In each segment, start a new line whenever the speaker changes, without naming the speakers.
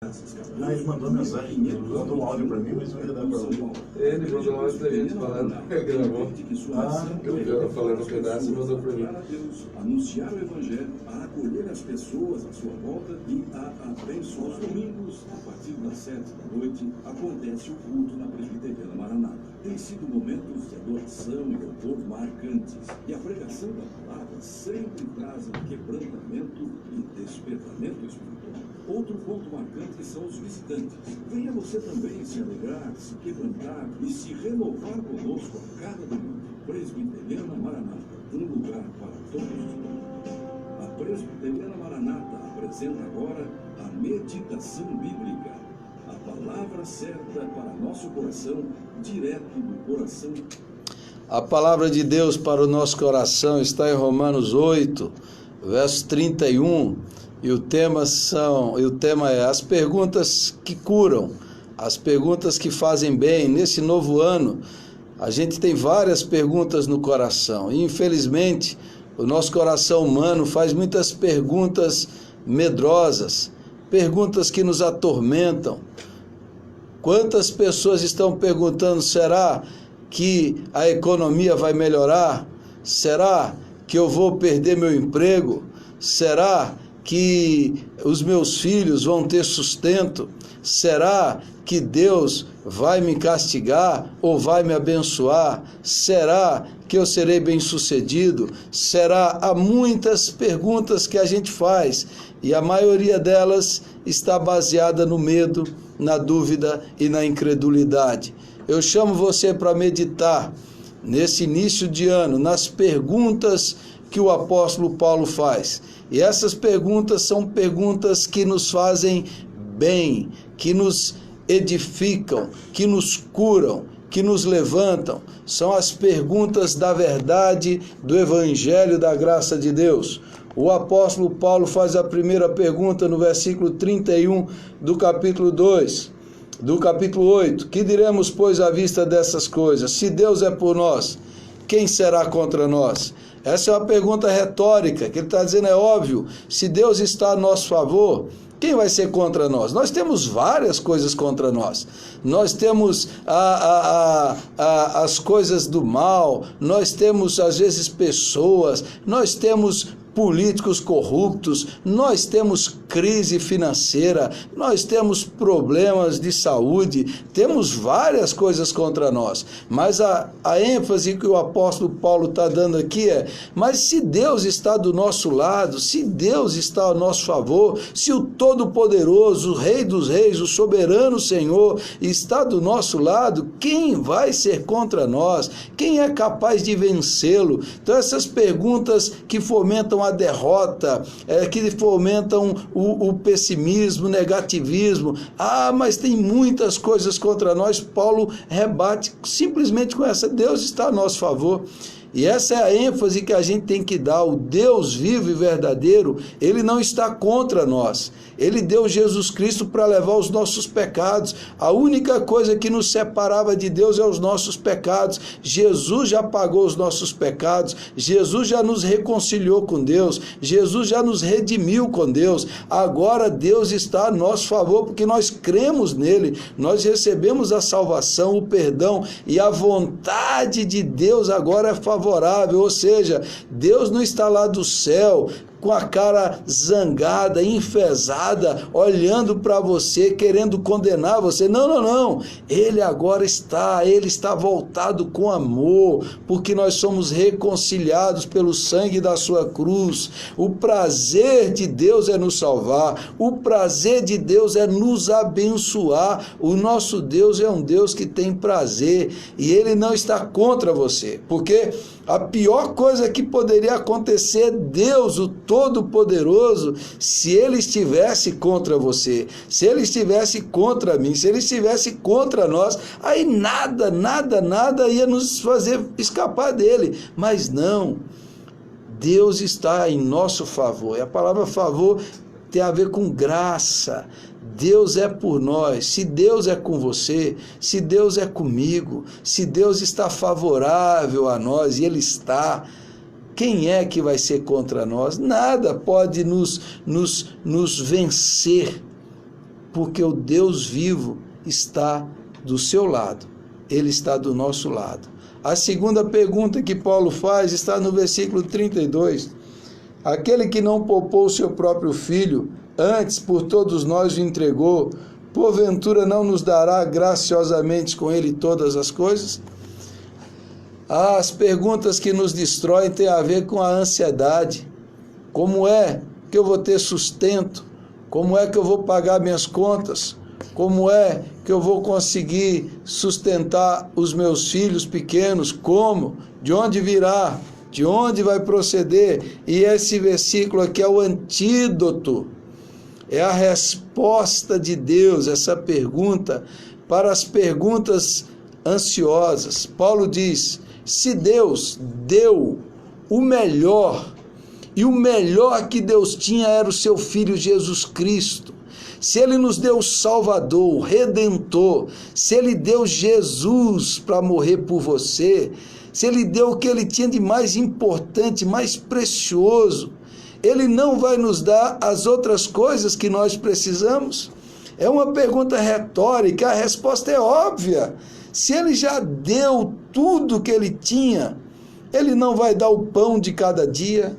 Ah, ele mandou mensagem, ele mandou um áudio para mim, mas não ia dar para ouvir.
Ele mandou um áudio pra gente falando, gravou. Falando um pedaço e mandou pra mim.
Anunciar o Evangelho, a acolher as pessoas à sua volta e a abençoar. Os domingos, a partir das 7 da noite, acontece o culto na Presbiteriana Maranata. Tem sido momentos de adoração e louvor marcantes. E a pregação da palavra sempre traz um quebrantamento e despertamento espiritual. Outro ponto marcante são os visitantes. Venha você também se alegrar, se quebrantar e se renovar conosco a cada domingo. Presbiteriana Maranata, um lugar para todos os povos. A Presbiteriana Maranata apresenta agora a meditação bíblica. A palavra certa para nosso coração, direto do coração.
A palavra de Deus para o nosso coração está em Romanos 8, verso 31. E o tema é as perguntas que curam, as perguntas que fazem bem. Nesse novo ano, a gente tem várias perguntas no coração. E, infelizmente, o nosso coração humano faz muitas perguntas medrosas, perguntas que nos atormentam. Quantas pessoas estão perguntando, será que a economia vai melhorar? Será que eu vou perder meu emprego? Será que os meus filhos vão ter sustento? Será que Deus vai me castigar ou vai me abençoar? Será que eu serei bem-sucedido? Será? Há muitas perguntas que a gente faz e a maioria delas está baseada no medo, na dúvida e na incredulidade. Eu chamo você para meditar nesse início de ano, nas perguntas que o apóstolo Paulo faz. E essas perguntas são perguntas que nos fazem bem, que nos edificam, que nos curam, que nos levantam. São as perguntas da verdade do Evangelho da graça de Deus. O apóstolo Paulo faz a primeira pergunta no versículo 31 do capítulo 2. Do capítulo 8, que diremos, pois, à vista dessas coisas? Se Deus é por nós, quem será contra nós? Essa é uma pergunta retórica, que ele está dizendo, é óbvio, se Deus está a nosso favor, quem vai ser contra nós? Nós temos várias coisas contra nós. Nós temos as coisas do mal, nós temos, às vezes, pessoas, nós temos políticos corruptos, nós temos crise financeira, nós temos problemas de saúde, temos várias coisas contra nós, mas a ênfase que o apóstolo Paulo está dando aqui é, mas se Deus está do nosso lado, se Deus está ao nosso favor, se o Todo-Poderoso, o Rei dos Reis, o Soberano Senhor está do nosso lado, quem vai ser contra nós? Quem é capaz de vencê-lo? Então essas perguntas que fomentam a derrota, que fomentam o pessimismo, o negativismo. Ah, mas tem muitas coisas contra nós. Paulo rebate simplesmente com essa: Deus está a nosso favor. E essa é a ênfase que a gente tem que dar. O Deus vivo e verdadeiro, ele não está contra nós. Ele deu Jesus Cristo para levar os nossos pecados. A única coisa que nos separava de Deus é os nossos pecados. Jesus já pagou os nossos pecados. Jesus já nos reconciliou com Deus. Jesus já nos redimiu com Deus. Agora Deus está a nosso favor porque nós cremos nele. Nós recebemos a salvação, o perdão, e a vontade de Deus agora é favorável. Ou seja, Deus não está lá do céu com a cara zangada, enfesada, olhando para você, querendo condenar você. Não, não, não. Ele agora está voltado com amor, porque nós somos reconciliados pelo sangue da sua cruz. O prazer de Deus é nos salvar, o prazer de Deus é nos abençoar. O nosso Deus é um Deus que tem prazer e ele não está contra você, porque a pior coisa que poderia acontecer é Deus, o Todo-Poderoso, se ele estivesse contra você, se ele estivesse contra mim, se ele estivesse contra nós, aí nada ia nos fazer escapar dele. Mas não, Deus está em nosso favor. E a palavra favor tem a ver com graça. Deus é por nós. Se Deus é com você, se Deus é comigo, se Deus está favorável a nós, e Ele está, quem é que vai ser contra nós? Nada pode nos vencer. porque o Deus vivo está do seu lado, ele está do nosso lado. A segunda pergunta que Paulo faz está no versículo 32. Aquele que não poupou o seu próprio filho, antes por todos nós o entregou, porventura não nos dará graciosamente com ele todas as coisas? As perguntas que nos destroem têm a ver com a ansiedade. Como é que eu vou ter sustento? Como é que eu vou pagar minhas contas? Como é que eu vou conseguir sustentar os meus filhos pequenos? Como? De onde virá? De onde vai proceder? E esse versículo aqui é o antídoto, é a resposta de Deus, essa pergunta, para as perguntas ansiosas. Paulo diz: se Deus deu o melhor, e o melhor que Deus tinha era o seu Filho Jesus Cristo, se Ele nos deu o Salvador, o Redentor, se Ele deu Jesus para morrer por você, se Ele deu o que Ele tinha de mais importante, mais precioso, Ele não vai nos dar as outras coisas que nós precisamos? É uma pergunta retórica, a resposta é óbvia. Se Ele já deu tudo que Ele tinha, Ele não vai dar o pão de cada dia,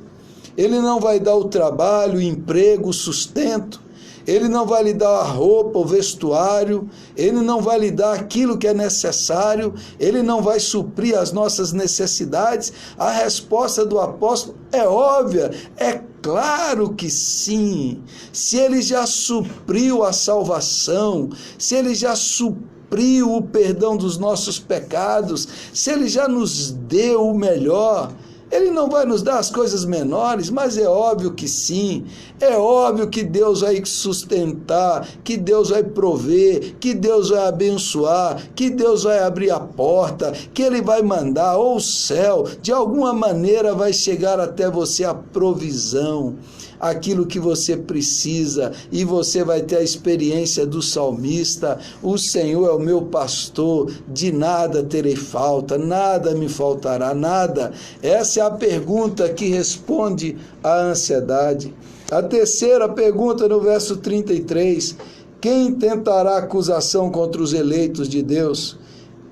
Ele não vai dar o trabalho, o emprego, o sustento, Ele não vai lhe dar a roupa, o vestuário, Ele não vai lhe dar aquilo que é necessário, Ele não vai suprir as nossas necessidades. A resposta do apóstolo é óbvia, é claro que sim. Se Ele já supriu a salvação, se Ele já supriu o perdão dos nossos pecados, se Ele já nos deu o melhor, Ele não vai nos dar as coisas menores, mas é óbvio que sim. É óbvio que Deus vai sustentar, que Deus vai prover, que Deus vai abençoar, que Deus vai abrir a porta, que Ele vai mandar, ou o céu, de alguma maneira vai chegar até você a provisão, aquilo que você precisa, e você vai ter a experiência do salmista: o Senhor é o meu pastor, de nada terei falta, nada me faltará, nada. Essa é a pergunta que responde à ansiedade. A terceira pergunta, no verso 33, quem tentará acusação contra os eleitos de Deus?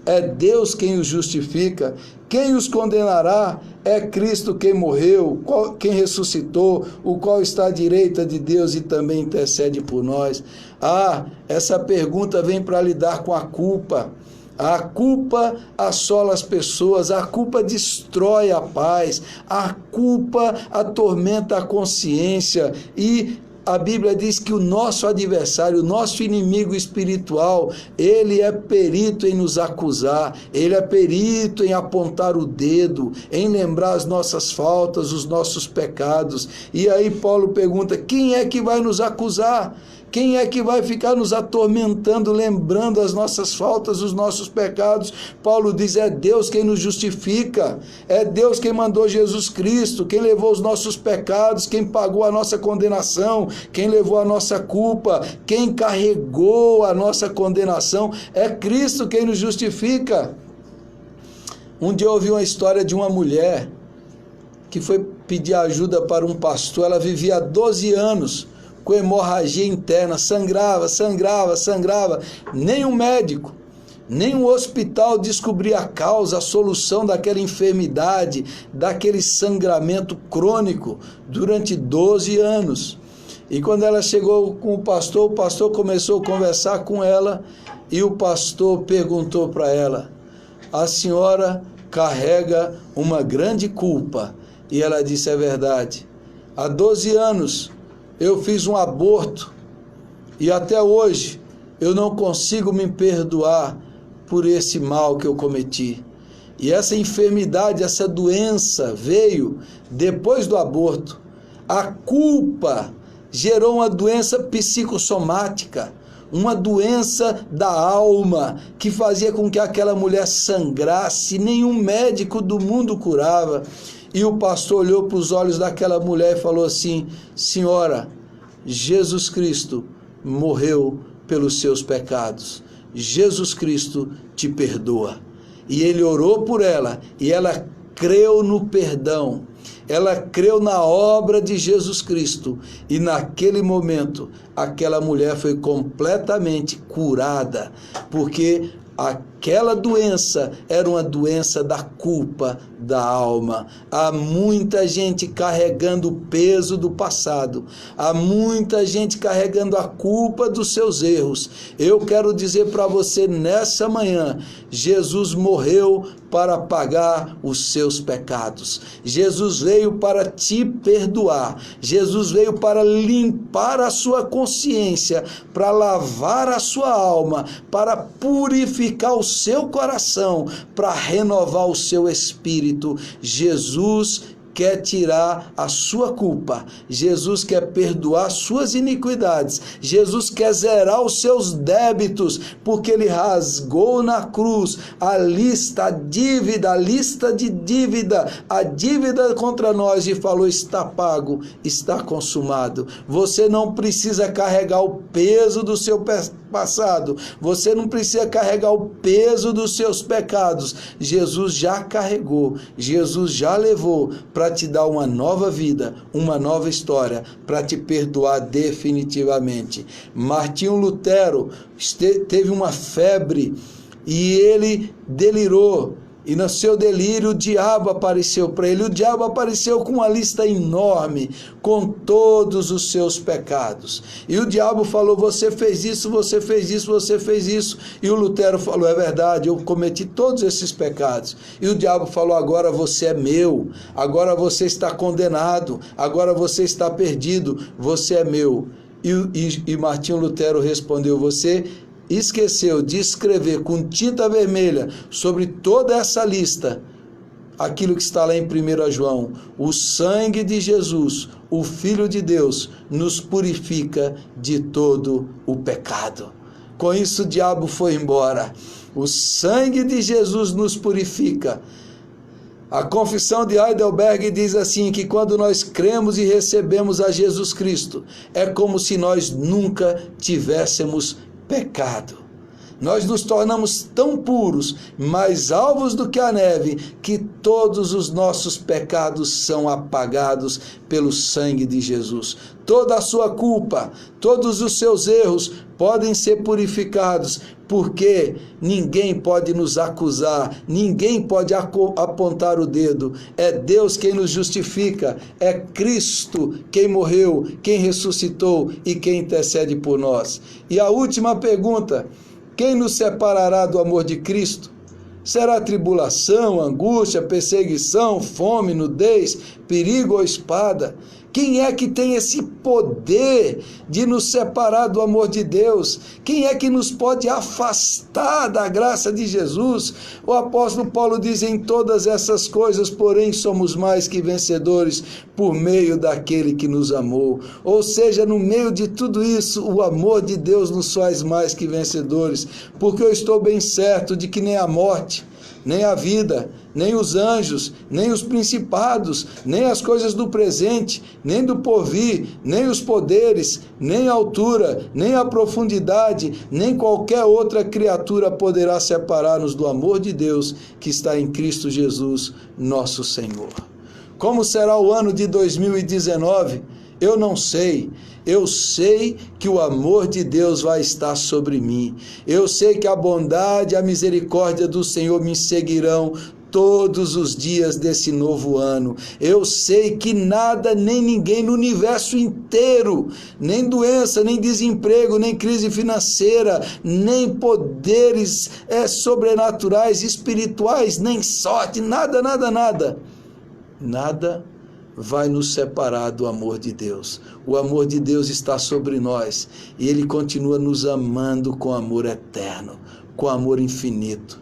É Deus quem os justifica. Quem os condenará? É Cristo quem morreu, quem ressuscitou, o qual está à direita de Deus e também intercede por nós. Essa pergunta vem para lidar com a culpa. A culpa assola as pessoas, a culpa destrói a paz, a culpa atormenta a consciência, e a Bíblia diz que o nosso adversário, o nosso inimigo espiritual, ele é perito em nos acusar, ele é perito em apontar o dedo, em lembrar as nossas faltas, os nossos pecados. E aí Paulo pergunta: quem é que vai nos acusar? Quem é que vai ficar nos atormentando, lembrando as nossas faltas, os nossos pecados? Paulo diz: é Deus quem nos justifica, é Deus quem mandou Jesus Cristo, quem levou os nossos pecados, quem pagou a nossa condenação, quem levou a nossa culpa, quem carregou a nossa condenação, é Cristo quem nos justifica. Um dia eu ouvi uma história de uma mulher que foi pedir ajuda para um pastor. Ela vivia há 12 anos com hemorragia interna, sangrava, nenhum médico, nenhum hospital descobria a causa, a solução daquela enfermidade, daquele sangramento crônico durante 12 anos. E quando ela chegou com o pastor começou a conversar com ela, e o pastor perguntou para ela: a senhora carrega uma grande culpa. E ela disse: é verdade, há 12 anos eu fiz um aborto e até hoje eu não consigo me perdoar por esse mal que eu cometi. E essa enfermidade, essa doença veio depois do aborto. A culpa gerou uma doença psicossomática, uma doença da alma, que fazia com que aquela mulher sangrasse, nenhum médico do mundo curava. E o pastor olhou para os olhos daquela mulher e falou assim: senhora, Jesus Cristo morreu pelos seus pecados, Jesus Cristo te perdoa. E ele orou por ela, e ela creu no perdão, ela creu na obra de Jesus Cristo, e naquele momento aquela mulher foi completamente curada, porque aquela doença era uma doença da culpa da alma. Há muita gente carregando o peso do passado, há muita gente carregando a culpa dos seus erros. Eu quero dizer para você nessa manhã, Jesus morreu para pagar os seus pecados. Jesus veio para te perdoar. Jesus veio para limpar a sua consciência, para lavar a sua alma, para purificar o seu coração, para renovar o seu espírito. Jesus quer tirar a sua culpa, Jesus quer perdoar suas iniquidades, Jesus quer zerar os seus débitos, porque ele rasgou na cruz a lista de dívida, a dívida contra nós, e falou: está pago, está consumado. Você não precisa carregar o peso do seu passado, você não precisa carregar o peso dos seus pecados. Jesus já carregou, Jesus já levou para te dar uma nova vida, uma nova história, para te perdoar definitivamente. Martinho Lutero teve uma febre e ele delirou. E no seu delírio o diabo apareceu para ele. O diabo apareceu com uma lista enorme, com todos os seus pecados. E o diabo falou: você fez isso, você fez isso, você fez isso. E o Lutero falou: é verdade, eu cometi todos esses pecados. E o diabo falou: agora você é meu, agora você está condenado, agora você está perdido, você é meu. E Martinho Lutero respondeu: você esqueceu de escrever com tinta vermelha sobre toda essa lista aquilo que está lá em 1 João: o sangue de Jesus, o Filho de Deus, nos purifica de todo o pecado. Com isso o diabo foi embora. O sangue de Jesus nos purifica. A confissão de Heidelberg diz assim, que quando nós cremos e recebemos a Jesus Cristo, é como se nós nunca tivéssemos pecado. Nós nos tornamos tão puros, mais alvos do que a neve, que todos os nossos pecados são apagados pelo sangue de Jesus. Toda a sua culpa, todos os seus erros podem ser purificados, porque ninguém pode nos acusar, ninguém pode apontar o dedo. É Deus quem nos justifica, é Cristo quem morreu, quem ressuscitou e quem intercede por nós. E a última pergunta: quem nos separará do amor de Cristo? Será tribulação, angústia, perseguição, fome, nudez, perigo ou espada? Quem é que tem esse poder de nos separar do amor de Deus? Quem é que nos pode afastar da graça de Jesus? O apóstolo Paulo diz: em todas essas coisas, porém, somos mais que vencedores por meio daquele que nos amou. Ou seja, no meio de tudo isso, o amor de Deus nos faz mais que vencedores, porque eu estou bem certo de que nem a morte, nem a vida, nem os anjos, nem os principados, nem as coisas do presente, nem do porvir, nem os poderes, nem a altura, nem a profundidade, nem qualquer outra criatura poderá separar-nos do amor de Deus que está em Cristo Jesus, nosso Senhor. Como será o ano de 2019? Eu não sei. Eu sei que o amor de Deus vai estar sobre mim. Eu sei que a bondade e a misericórdia do Senhor me seguirão todos os dias desse novo ano. Eu sei que nada nem ninguém no universo inteiro, nem doença, nem desemprego, nem crise financeira, nem poderes sobrenaturais, espirituais, nem sorte, nada vai nos separar do amor de Deus. O amor de Deus está sobre nós e Ele continua nos amando com amor eterno, com amor infinito.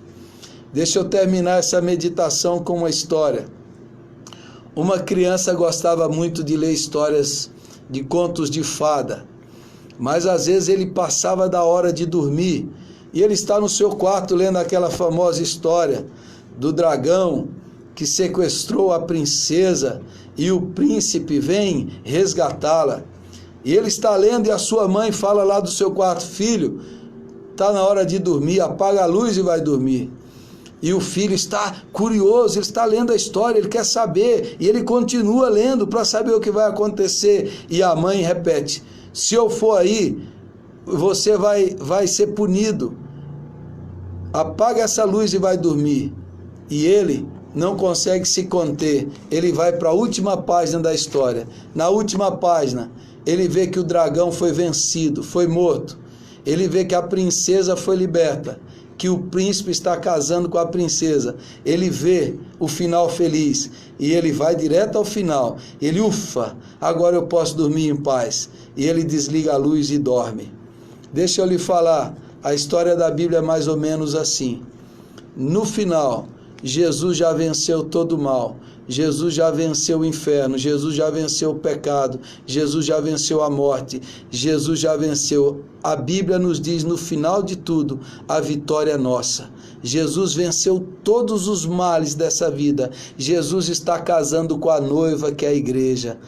Deixa eu terminar essa meditação com uma história. Uma criança gostava muito de ler histórias de contos de fada, mas às vezes ele passava da hora de dormir e ele está no seu quarto lendo aquela famosa história do dragão que sequestrou a princesa e o príncipe vem resgatá-la. E ele está lendo e a sua mãe fala lá do seu quarto: filho, está na hora de dormir, apaga a luz e vai dormir. E o filho está curioso, ele está lendo a história, ele quer saber, e ele continua lendo para saber o que vai acontecer. E a mãe repete: se eu for aí, você vai ser punido. Apaga essa luz e vai dormir. E ele não consegue se conter, ele vai para a última página da história. Na última página, ele vê que o dragão foi vencido, foi morto. Ele vê que a princesa foi liberta, que o príncipe está casando com a princesa. Ele vê o final feliz e ele vai direto ao final. Ele, ufa, agora eu posso dormir em paz. E ele desliga a luz e dorme. Deixa eu lhe falar, a história da Bíblia é mais ou menos assim. No final, Jesus já venceu todo o mal, Jesus já venceu o inferno, Jesus já venceu o pecado, Jesus já venceu a morte, Jesus já venceu. A Bíblia nos diz no final de tudo, a vitória é nossa. Jesus venceu todos os males dessa vida. Jesus está casando com a noiva, que é a igreja.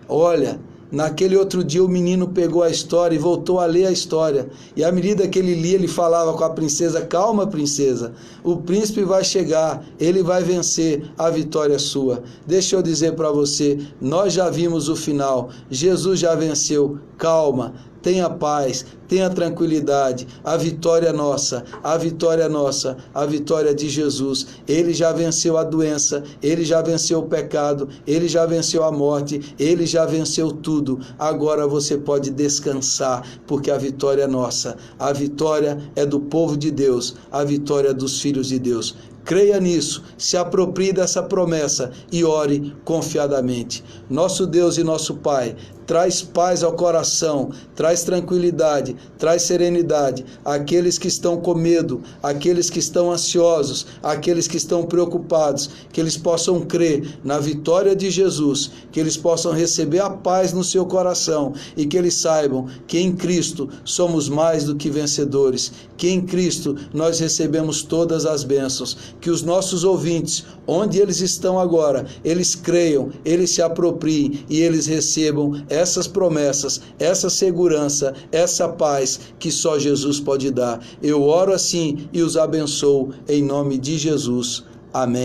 Olha, naquele outro dia o menino pegou a história e voltou a ler a história. E à medida que ele lia, ele falava com a princesa: calma, princesa, o príncipe vai chegar, ele vai vencer, a vitória é sua. Deixa eu dizer para você, nós já vimos o final, Jesus já venceu, calma. Tenha paz, tenha tranquilidade, a vitória é nossa, a vitória é nossa, a vitória é de Jesus. Ele já venceu a doença, ele já venceu o pecado, ele já venceu a morte, ele já venceu tudo. Agora você pode descansar, porque a vitória é nossa, a vitória é do povo de Deus, a vitória é dos filhos de Deus. Creia nisso, se aproprie dessa promessa e ore confiadamente. Nosso Deus e nosso Pai, traz paz ao coração, traz tranquilidade, traz serenidade àqueles que estão com medo, àqueles que estão ansiosos, àqueles que estão preocupados, que eles possam crer na vitória de Jesus, que eles possam receber a paz no seu coração e que eles saibam que em Cristo somos mais do que vencedores, que em Cristo nós recebemos todas as bênçãos, que os nossos ouvintes, onde eles estão agora, eles creiam, eles se apropriem e eles recebam essas promessas, essa segurança, essa paz que só Jesus pode dar. Eu oro assim e os abençoo em nome de Jesus. Amém.